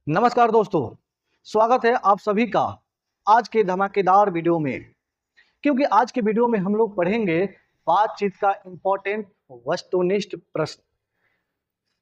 नमस्कार दोस्तों, स्वागत है आप सभी का आज के धमाकेदार वीडियो में। क्योंकि आज के वीडियो में हम लोग पढ़ेंगे बातचीत का इंपॉर्टेंट वस्तुनिष्ठ प्रश्न,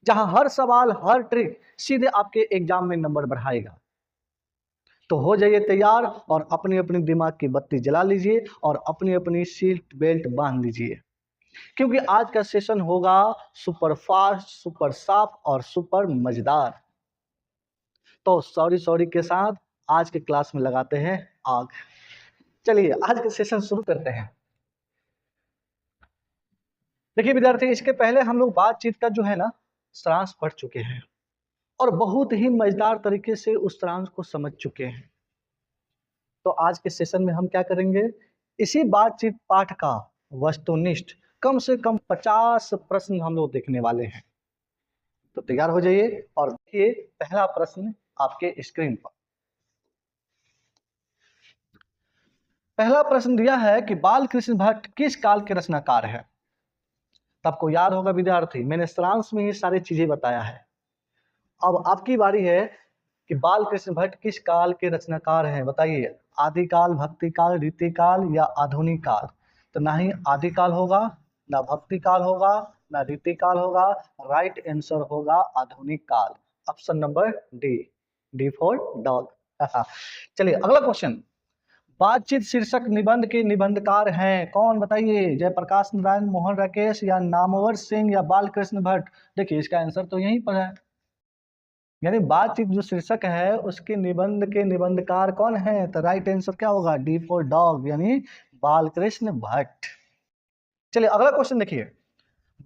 जहां हर सवाल हर ट्रिक सीधे आपके एग्जाम में नंबर बढ़ाएगा। तो हो जाइए तैयार और अपनी अपनी दिमाग की बत्ती जला लीजिए और अपनी अपनी सीट बेल्ट बांध लीजिए, क्योंकि आज का सेशन होगा सुपर फास्ट, सुपर साफ और सुपर मजेदार। तो सॉरी के साथ आज के क्लास में लगाते हैं आग। चलिए आज के सेशन शुरू करते हैं। देखिए विद्यार्थी, इसके पहले हम लोग बातचीत का जो है ना सारांश पढ़ चुके हैं और बहुत ही मजेदार तरीके से उस सारांश को समझ चुके हैं। तो आज के सेशन में हम क्या करेंगे, इसी बातचीत पाठ का वस्तुनिष्ठ कम से कम 50 प्रश्न हम लोग देखने वाले हैं। तो तैयार हो जाइए और देखिए पहला प्रश्न आपके स्क्रीन पर। पहला प्रश्न दिया है कि बाल कृष्ण भट्ट किस काल के रचनाकार है। आपको याद होगा विद्यार्थी, मैंने सारांश में ये सारी चीजें बताया है। अब आपकी बारी है कि बाल कृष्ण भट्ट किस काल के रचनाकार हैं, बताइए। आदिकाल, भक्ति काल, रीति काल या आधुनिक काल। तो ना ही आदिकाल होगा, ना भक्ति काल होगा, ना रीति काल होगा। राइट आंसर होगा आधुनिक काल, option number D, D for dog. चलिए अगला क्वेश्चन। बातचीत शीर्षक निबंध के निबंधकार हैं कौन, बताइए। जयप्रकाश नारायण, मोहन राकेश या नामवर सिंह या बालकृष्ण भट्ट। देखिए इसका आंसर तो यहीं पर है, यानी बातचीत जो शीर्षक है उसके निबंध के निबंधकार कौन है। तो राइट आंसर क्या होगा, डी फॉर डॉग, यानी बालकृष्ण भट्ट। चलिए अगला क्वेश्चन देखिए।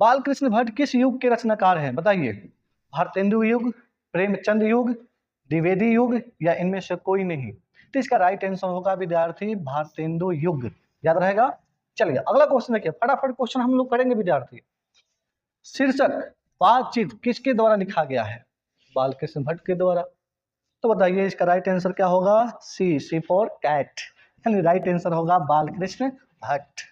बालकृष्ण भट्ट किस युग के रचनाकार हैं, बताइए। भारतेंदु युग, प्रेमचंद युग, द्विवेदी युग या इनमें से कोई नहीं। तो इसका राइट आंसर होगा विद्यार्थी भारतेंदु युग, याद रहेगा। चलिए अगला क्वेश्चन देखिए, फटाफट क्वेश्चन हम लोग करेंगे विद्यार्थी। शीर्षक बातचीत किसके द्वारा लिखा गया है, बालकृष्ण भट्ट के द्वारा। तो बताइए इसका राइट आंसर क्या होगा, सी, सी फॉर कैट, यानी राइट आंसर होगा बालकृष्ण भट्ट।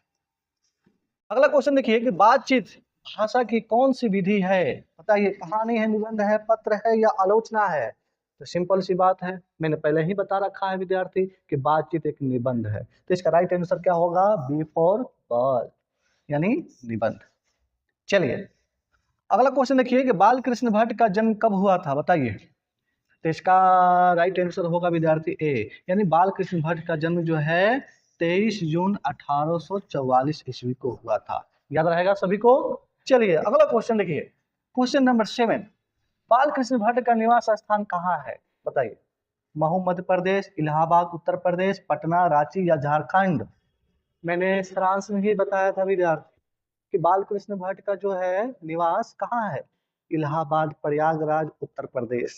अगला क्वेश्चन देखिए कि बातचीत भाषा की कौन सी विधि है, बताइए। कहानी है, निबंध है, पत्र है या आलोचना है। तो सिंपल सी बात है, मैंने पहले ही बता रखा है विद्यार्थी कि बातचीत एक निबंध है। तो इसका राइट आंसर क्या होगा, बी फॉर बॉल, यानी निबंध। चलिए अगला क्वेश्चन देखिए कि बालकृष्ण भट्ट का जन्म कब हुआ था, बताइए। तो इसका राइट आंसर होगा विद्यार्थी ए, यानी बालकृष्ण भट्ट का जन्म जो है 23 जून 1844 ईस्वी को हुआ था, याद रहेगा सभी को। चलिए अगला क्वेश्चन देखिए, क्वेश्चन नंबर 7। बालकृष्ण भट्ट का निवास स्थान कहाँ है, बताइए। महू मध्य प्रदेश, इलाहाबाद उत्तर प्रदेश, पटना, रांची या झारखंड। मैंने सारांश में ही बताया था विद्यार्थी कि बालकृष्ण भट्ट का जो है निवास कहाँ है, इलाहाबाद, प्रयागराज, उत्तर प्रदेश।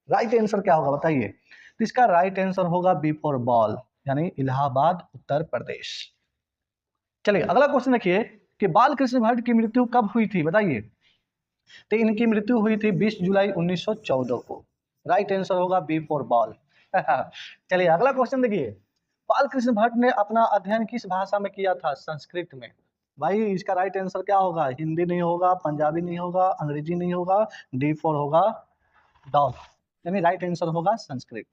राइट आंसर क्या होगा बताइए। तो इसका राइट आंसर होगा बी फॉर बॉल, यानी इलाहाबाद उत्तर प्रदेश। चलिए अगला क्वेश्चन देखिए कि बालकृष्ण भट्ट की मृत्यु कब हुई थी, बताइए। तो इनकी मृत्यु हुई थी 20 जुलाई 1914 को। राइट आंसर होगा बी फॉर बॉल। चलिए अगला क्वेश्चन देखिए, बालकृष्ण भट्ट ने अपना अध्ययन किस भाषा में किया था, संस्कृत में। भाई इसका राइट आंसर क्या होगा, हिंदी नहीं होगा, पंजाबी नहीं होगा, अंग्रेजी नहीं होगा, डी फॉर होगा डॉग, यानी राइट आंसर होगा संस्कृत।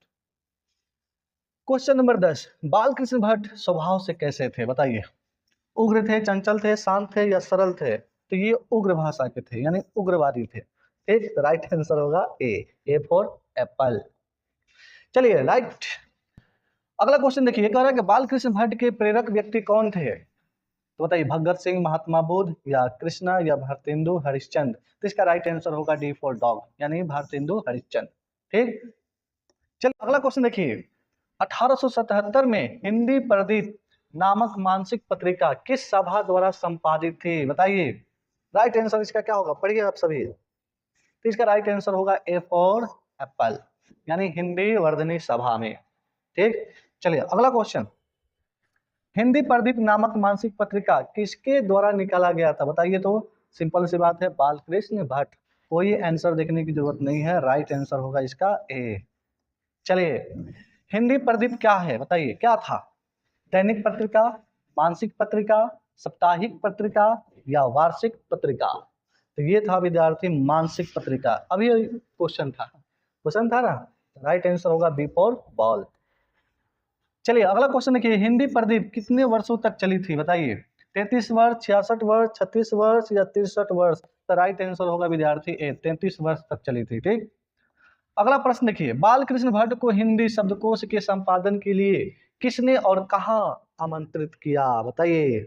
Question number 10। बालकृष्ण भट्ट स्वभाव से कैसे थे, बताइए। उग्र थे, चंचल थे, शांत थे या सरल थे। तो ये उग्र भाषा के थे, यानी उग्रवादी थे। ठीक, राइट आंसर होगा ए फॉर एप्पल। चलिए राइट अगला क्वेश्चन देखिए, कह रहा है कि बालकृष्ण भट्ट के प्रेरक व्यक्ति कौन थे। तो बताइए, भगत सिंह, महात्मा बुद्ध या कृष्णा या भारतेंदु हरिश्चंद्र। तो इसका राइट आंसर होगा डी फॉर डॉग, यानी भारतेंदु हरिश्चंद्र। ठीक, चलिए अगला क्वेश्चन देखिए। 1877 में हिंदी प्रदीप नामक मासिक पत्रिका किस सभा द्वारा संपादित थी, बताइए। राइट आंसर इसका क्या होगा, पढ़िए आप सभी। तो इसका राइट आंसर होगा ए फॉर एप्पल, यानी हिंदी वर्धनी सभा में। ठीक, चलिए अगला क्वेश्चन। हिंदी प्रदीप नामक मासिक पत्रिका किसके द्वारा निकाला गया था, बताइए। तो सिंपल सी बात है, बालकृष्ण भट्ट। कोई आंसर देखने की जरूरत नहीं है, राइट आंसर होगा इसका ए। चलिए हिंदी प्रदीप क्या है, बताइए, क्या था। दैनिक पत्रिका, मासिक पत्रिका, साप्ताहिक पत्रिका या वार्षिक पत्रिका। तो ये था विद्यार्थी मासिक पत्रिका। अभी क्वेश्चन था ना, राइट आंसर होगा बी फॉर बॉल। चलिए अगला क्वेश्चन देखिए, हिंदी प्रदीप कितने वर्षों तक चली थी बताइए, 33 वर्ष, 66 वर्ष, 36 वर्ष या 63 वर्ष। तो राइट आंसर होगा विद्यार्थी ए, 33 वर्ष तक चली थी। ठीक, अगला प्रश्न देखिए, बाल कृष्ण भट्ट को हिंदी शब्दकोश के संपादन के लिए किसने और कहाँ आमंत्रित किया बताइए।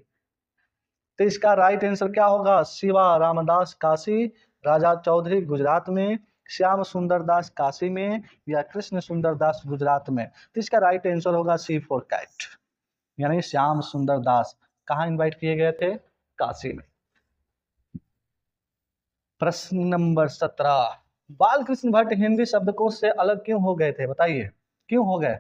तो इसका राइट आंसर क्या होगा, शिवा रामदास काशी, राजा चौधरी गुजरात में, श्याम सुंदर दास काशी में या कृष्ण सुंदर दास गुजरात में। तो इसका राइट आंसर होगा सी फॉर कैट, यानी श्याम सुंदर दास कहाँ इनवाइट किए गए थे, काशी में। प्रश्न नंबर 17, बाल कृष्ण भट्ट हिंदी शब्दकोश से अलग क्यों हो गए थे बताइए, क्यों हो गए।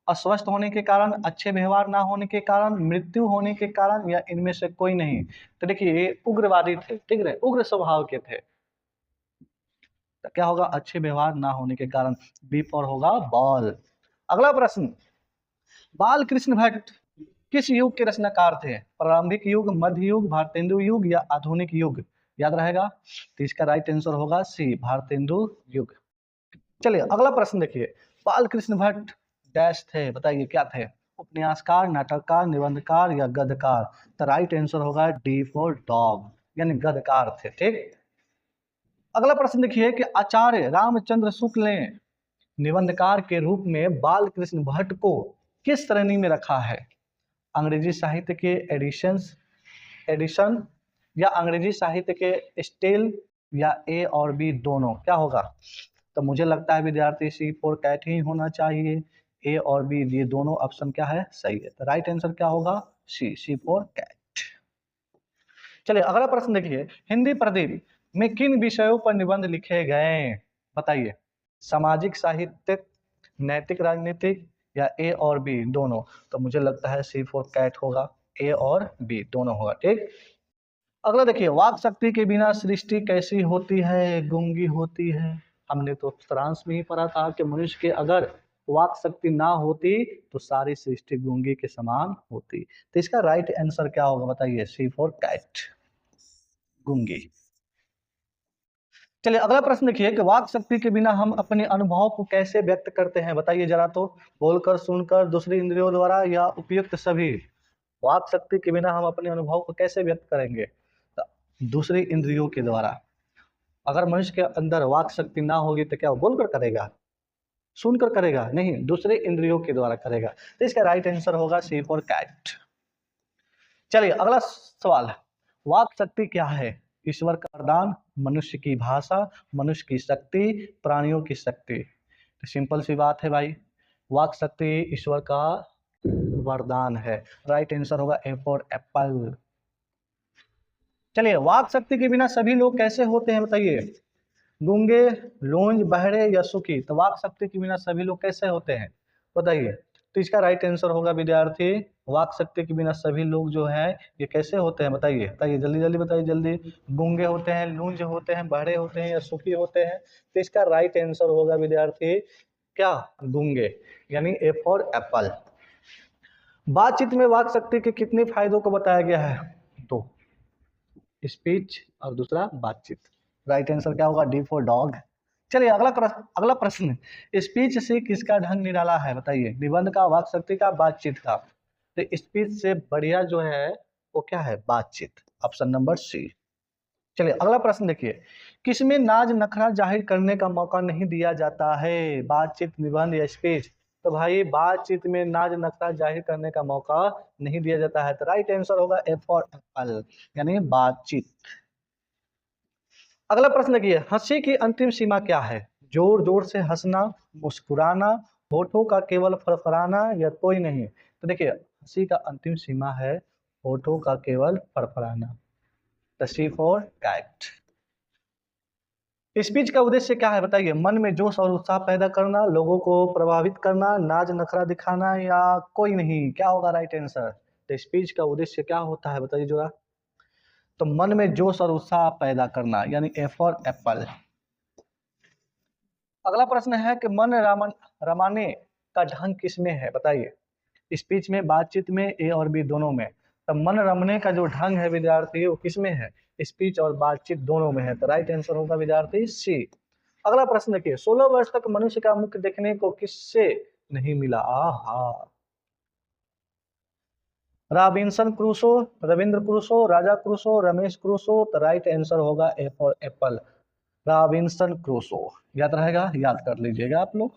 अस्वस्थ होने के कारण, अच्छे व्यवहार ना होने के कारण, मृत्यु होने के कारण या इनमें से कोई नहीं। तो देखिए ये उग्रवादी थे, ठीक है, उग्र स्वभाव के थे। तो क्या होगा, अच्छे व्यवहार ना होने के कारण, बी फॉर होगा बॉल। अगला प्रश्न, बाल कृष्ण भट्ट किस युग के रचनाकार थे, प्रारंभिक युग, मध्य युग, भारतेंदु युग या आधुनिक युग। याद रहेगा, तो इसका राइट आंसर होगा सी, भारतेंदु युग। चलिए अगला प्रश्न देखिए, बाल कृष्ण भट्ट डैश थे बताइए, क्या थे, उपन्यासकार, नाटककार, निबंधकार या गद्यकार। तो राइट आंसर होगा डी फॉर डॉग, यानी गद्यकार थे। ठीक, अगला प्रश्न देखिए कि आचार्य रामचंद्र शुक्ल ने निबंधकार के रूप में बाल कृष्ण भट्ट को किस श्रेणी में रखा है, अंग्रेजी साहित्य के एडिशन या अंग्रेजी साहित्य के स्टेल या ए और बी दोनों। क्या होगा, तो मुझे लगता है विद्यार्थी सी फॉर कैट ही होना चाहिए, ए और बी ये दोनों ऑप्शन क्या है, सही है। तो राइट आंसर क्या होगा, सी फॉर कैट। चलिए अगला प्रश्न देखिए, हिंदी प्रदीप में किन विषयों पर निबंध लिखे गए बताइए, सामाजिक साहित्य, नैतिक राजनीतिक या ए और बी दोनों। तो मुझे लगता है सी फॉर कैट होगा, ए और बी दोनों होगा। ठीक, अगला देखिए, वाक शक्ति के बिना सृष्टि कैसी होती है, गूंगी होती है। हमने तो सारांश में ही पढ़ा था कि मनुष्य के अगर वाक शक्ति ना होती तो सारी सृष्टि गूंगी के समान होती। तो इसका राइट आंसर क्या होगा बताइए, सी फॉर कैट, गूंगी। चलिए अगला प्रश्न देखिए कि वाक शक्ति के बिना हम अपने अनुभव को कैसे व्यक्त करते हैं बताइए जरा, तो बोलकर, सुनकर, दूसरी इंद्रियों द्वारा या उपयुक्त सभी। वाक शक्ति के बिना हम अपने अनुभव को कैसे व्यक्त करेंगे, दूसरी इंद्रियों के द्वारा। अगर मनुष्य के अंदर वाक शक्ति ना होगी तो क्या वो बोलकर करेगा, सुनकर करेगा, नहीं, दूसरे इंद्रियों के द्वारा करेगा। तो इसका राइट आंसर होगा सी फॉर कैट। चलिए अगला सवाल, वाक शक्ति क्या है, ईश्वर का वरदान, मनुष्य की भाषा, मनुष्य की शक्ति, प्राणियों की शक्ति। तो सिंपल सी बात है भाई, वाक शक्ति ईश्वर का वरदान है। राइट आंसर होगा ए फॉर एप्पल। चलिए वाक शक्ति के बिना सभी लोग कैसे होते हैं बताइए, गूंगे, लूंज, बहरे या सुखी। तो वाक शक्ति के बिना सभी लोग कैसे होते हैं बताइए। तो इसका राइट आंसर होगा विद्यार्थी, वाक शक्ति के बिना सभी लोग जो है ये कैसे होते हैं बताइए, बताइए जल्दी जल्दी बताइए जल्दी। गूंगे होते हैं, लूंज होते हैं, बहरे होते हैं या सुखी होते हैं। तो इसका राइट आंसर होगा विद्यार्थी क्या, गूंगे, यानी ए फॉर एप्पल। बातचीत में वाक शक्ति के कितने फायदों को बताया गया है, दो, स्पीच और दूसरा बातचीत। राइट आंसर क्या होगा, डी फॉर डॉग। चलिए अगला प्रश्न, स्पीच से किसका ढंग निराला है बताइए, निबंध का, वाक शक्ति का, बातचीत का। तो स्पीच से बढ़िया जो है वो क्या है, बातचीत, ऑप्शन नंबर सी। चलिए अगला प्रश्न देखिए, किसमें नाज नखरा जाहिर करने का मौका नहीं दिया जाता है, बातचीत, निबंध या स्पीच। तो भाई बातचीत में नाज नखरा जाहिर करने का मौका नहीं दिया जाता है। तो राइट आंसर होगा ए फॉर एप्पल, यानी बातचीत। अगला प्रश्न देखिए, हंसी की अंतिम सीमा क्या है, जोर जोर से हंसना, मुस्कुराना, होठों का केवल फड़फड़ाना या कोई नहीं। तो देखिए हंसी का अंतिम सीमा है होठों का केवल फड़फड़ाना। सी फॉर कैट। स्पीच का उद्देश्य क्या है बताइए, मन में जोश और उत्साह पैदा करना, लोगों को प्रभावित करना, नाज नखरा दिखाना या कोई नहीं। क्या होगा राइट आंसर, तो स्पीच का उद्देश्य क्या होता है बताइए जरा। तो मन में जोश और उत्साह पैदा करना, यानी ए फॉर एप्पल। अगला प्रश्न है कि मन रमाने का ढंग किसमें है बताइए, स्पीच में, बातचीत में, ए और बी दोनों में। तो मन रमने का जो ढंग है विद्यार्थी वो किसमें है, स्पीच और बातचीत दोनों में है। तो राइट आंसर होगा विद्यार्थी सी, अगला प्रश्न देखिए, 16 वर्ष तक मनुष्य का मुख देखने को किससे नहीं मिला? आहा, रॉबिन्सन क्रूसो, रविंद्र क्रूसो, राजा क्रूसो, रमेश क्रूसो। तो राइट आंसर होगा A for Apple, Robinson Crusoe. याद रहेगा, याद कर लीजिएगा आप लोग।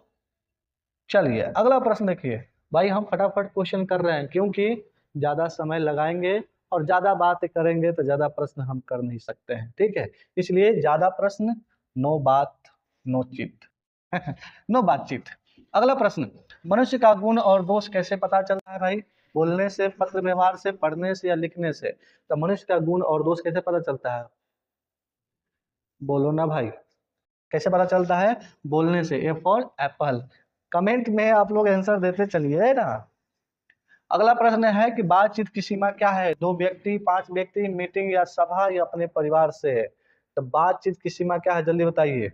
चलिए अगला प्रश्न देखिए, भाई हम फटाफट क्वेश्चन कर रहे हैं क्योंकि ज्यादा समय लगाएंगे और ज्यादा बात करेंगे तो ज्यादा प्रश्न हम कर नहीं सकते हैं, ठीक है। इसलिए ज्यादा प्रश्न, नो बात, नो चित नो बातचीत। अगला प्रश्न, मनुष्य का गुण और दोष कैसे पता चलता है भाई? बोलने से, पत्र व्यवहार से, पढ़ने से या लिखने से? तो मनुष्य का गुण और दोष कैसे पता चलता है? बोलो ना भाई, कैसे पता चलता है? बोलने से, ए फॉर एप्पल। कमेंट में आप लोग आंसर देते चलिए ना। अगला प्रश्न है कि बातचीत की सीमा क्या है? 2 व्यक्ति, 5 व्यक्ति, मीटिंग या सभा या अपने परिवार से? तो बातचीत की सीमा क्या है, जल्दी बताइए।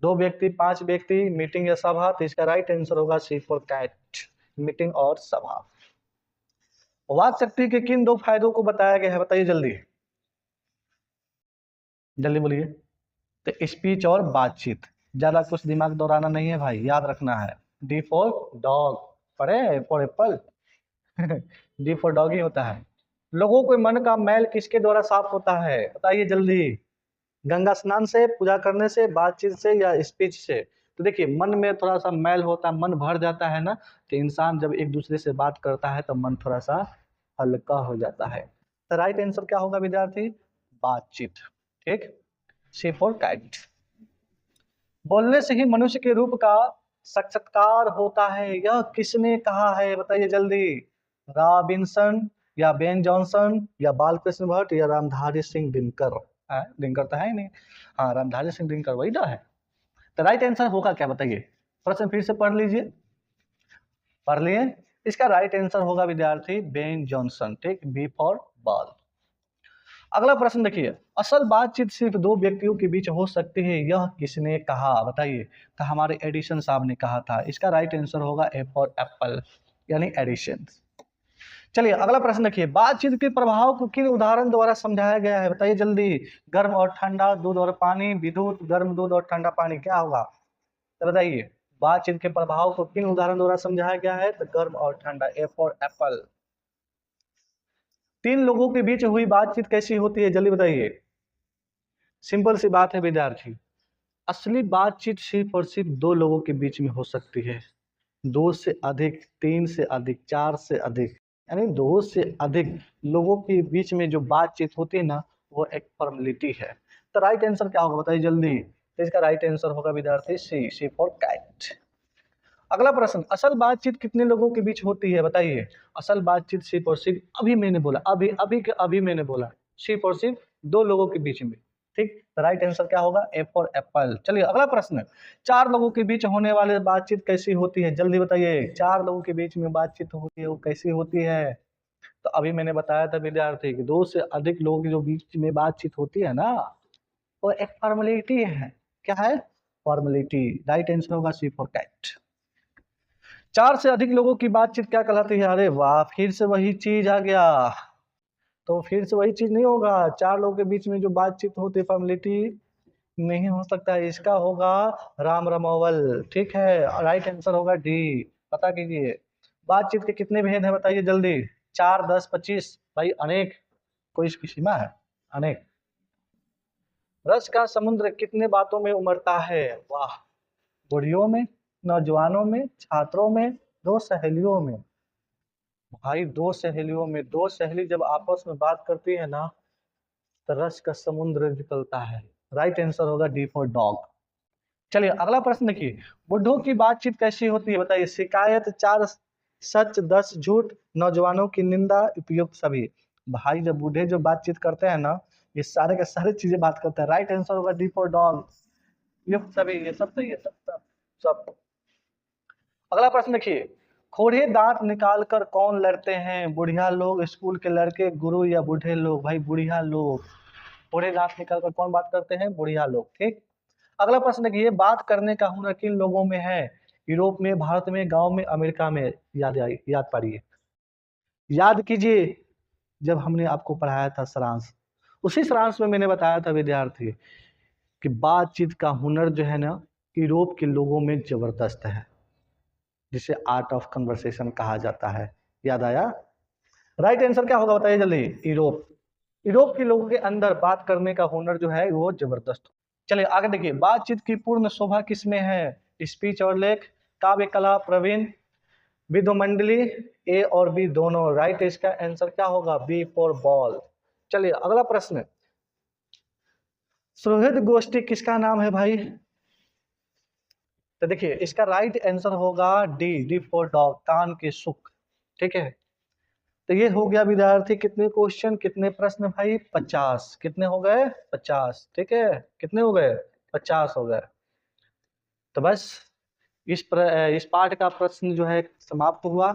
2 व्यक्ति, 5 व्यक्ति, मीटिंग या सभा? तो इसका राइट आंसर होगा सी फॉर कैट, मीटिंग और सभा। वाक शक्ति के किन 2 फायदों को बताया गया है, बताइए जल्दी, जल्दी बोलिए। तो स्पीच और बातचीत। ज्यादा कुछ दिमाग दौड़ाना नहीं है भाई, याद रखना है। डी फॉर डॉग, पढ़े for apple D for dog ही होता है। लोगों के मन का मैल किसके द्वारा साफ होता है, बताइए जल्दी। गंगा स्नान से, पूजा करने से, बातचीत से या स्पीच से? तो देखिए, मन में थोड़ा सा मैल होता है, मन भर जाता है ना, तो इंसान जब एक दूसरे से बात करता है तो मन थोड़ा सा हल्का हो जाता है। तो राइट आंसर क्या होगा विद्यार्थी? बातचीत, ठीक, सी फॉर काइट। बोलने से ही मनुष्य के रूप का साक्षात्कार होता है, यह किसने कहा है, बताइए जल्दी। रॉबिन्सन या बेन जॉनसन या बालकृष्ण भट्ट या रामधारी सिंह दिनकर? दिनकर तो है ही नहीं, हाँ रामधारी सिंह दिनकर वही ना है। तो राइट आंसर होगा क्या, बताइए। प्रश्न फिर से पढ़ लीजिए, पढ़ लिए। इसका राइट आंसर होगा विद्यार्थी बेन जॉनसन, ठीक, बी फॉर बॉल। अगला प्रश्न देखिए, असल बातचीत सिर्फ 2 व्यक्तियों के बीच हो सकती है, यह किसने कहा, बताइए। तो हमारे एडिशन साहब ने कहा था। इसका राइट आंसर होगा ए फॉर एप्पल, यानी एडिशन। चलिए अगला प्रश्न देखिए, बातचीत के प्रभाव को किन उदाहरण द्वारा समझाया गया है, बताइए जल्दी। गर्म और ठंडा, दूध और पानी, विद्युत, गर्म दूध और ठंडा पानी, क्या होगा? तो बताइए, बातचीत के प्रभाव को किन उदाहरण द्वारा समझाया गया है? तो गर्म और ठंडा, ए फॉर एप्पल। 3 लोगों के बीच हुई बातचीत कैसी होती है, जल्दी बताइए। सिंपल सी बात है विद्यार्थी, असली बातचीत सिर्फ और सिर्फ 2 लोगों के बीच में हो सकती है। 2 से अधिक, 3 से अधिक, 4 से अधिक, यानी 2 से अधिक लोगों के बीच में जो बातचीत होती है ना, वो एक फॉर्मेलिटी है। तो राइट आंसर क्या होगा, बताइए जल्दी। तो इसका राइट आंसर होगा विद्यार्थी सी, सी फॉर काइट। अगला प्रश्न, असल बातचीत कितने लोगों के बीच होती है, बताइए। असल बातचीत सिर्फ और सिर्फ, अभी मैंने बोला, अभी अभी के अभी मैंने बोला, सिर्फ और सिर्फ 2 लोगों के बीच में, ठीक। तो राइट आंसर क्या होगा, ए फॉर एप्पल। चलिए अगला प्रश्न, 4 लोगों के बीच होने वाले बातचीत कैसी होती है, जल्दी बताइए। 4 लोगों के बीच में बातचीत होती है, वो कैसी होती है? तो अभी मैंने बताया था विद्यार्थी कि 2 से अधिक लोगों के जो बीच में बातचीत होती है ना, वो एक फॉर्मेलिटी है। क्या है? फॉर्मेलिटी। राइट आंसर होगा सी फॉर कैट। 4 से अधिक लोगों की बातचीत क्या कहलाती है? अरे वाह, फिर से वही चीज आ गया। तो फिर से वही चीज नहीं होगा, 4 लोगों के बीच में जो बातचीत होती है फॉर्मेलिटी नहीं हो सकता है, इसका होगा राम रमोवल, ठीक है। राइट आंसर होगा डी, पता कीजिए। बातचीत के कितने भेद हैं, बताइए जल्दी। 4, 10, 25, भाई अनेक, कोई इसकी सीमा है? अनेक। रस का समुद्र कितने बातों में उमड़ता है? वाह, बुढ़ियों में, नौजवानों में, छात्रों में, 2 सहेलियों में। भाई 2 सहेलियों में, 2 सहेली जब आपस में बात करती है ना, तो रस का समुद्र निकलता है। राइट आंसर होगा डी फॉर डॉग। चलिए अगला प्रश्न देखिए, बुढ़ों की बातचीत कैसी होती है, बताइए। शिकायत, 4 सच, 10 झूठ, नौजवानों की निंदा, उपयुक्त सभी। भाई जब बूढ़े जो बातचीत करते हैं ना, ये सारे के सारे चीजें बात करते हैं। राइट आंसर होगा डी फॉर डॉग, युक्त सभी, ये सब सही है, सब सब सब। अगला प्रश्न देखिए, खोड़े दांत निकाल कर कौन लड़ते हैं? बुढ़िया लोग, स्कूल के लड़के, गुरु या बूढ़े लोग? भाई बुढ़िया लोग। खोड़े दांत निकाल कर कौन बात करते हैं? बुढ़िया लोग, ठीक। अगला प्रश्न देखिए, बात करने का हुनर किन लोगों में है? यूरोप में, भारत में, गांव में, अमेरिका में? याद पाड़िए, याद कीजिए। जब हमने आपको पढ़ाया था सारांश, उसी सारांश में मैंने बताया था विद्यार्थी कि बातचीत का हुनर जो है ना यूरोप के लोगों में जबरदस्त है, जिसे आर्ट ऑफ कन्वर्सेशन कहा जाता है। याद आया? राइट आंसर क्या होगा बताइए जल्दी। यूरोप। यूरोप के लोगों के अंदर बात करने का हुनर जो है वो जबरदस्त। चलिए आगे देखिए, बातचीत की पूर्ण शोभा किसमें है? स्पीच और लेख, काव्य कला, प्रवीण, विद्वमंडली, ए और बी दोनों। राइट इसका आंसर क्या होगा? B for ball. चलिए अगला प्रश्न, सुहृद गोष्ठी किसका नाम है भाई? तो देखिए इसका राइट आंसर होगा डी, डी फॉर डॉग, कान के सुख। ठीक है, तो ये हो गया विद्यार्थी कितने क्वेश्चन, कितने प्रश्न भाई? 50। कितने हो गए? 50। ठीक है, कितने हो गए? 50 हो गए। तो बस इस पाठ का प्रश्न जो है समाप्त हुआ।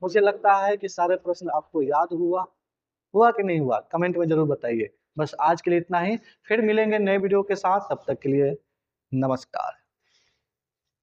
मुझे लगता है कि सारे प्रश्न आपको याद हुआ कि नहीं हुआ? कमेंट में जरूर बताइए। बस आज के लिए इतना ही, फिर मिलेंगे नए वीडियो के साथ, तब तक के लिए नमस्कार।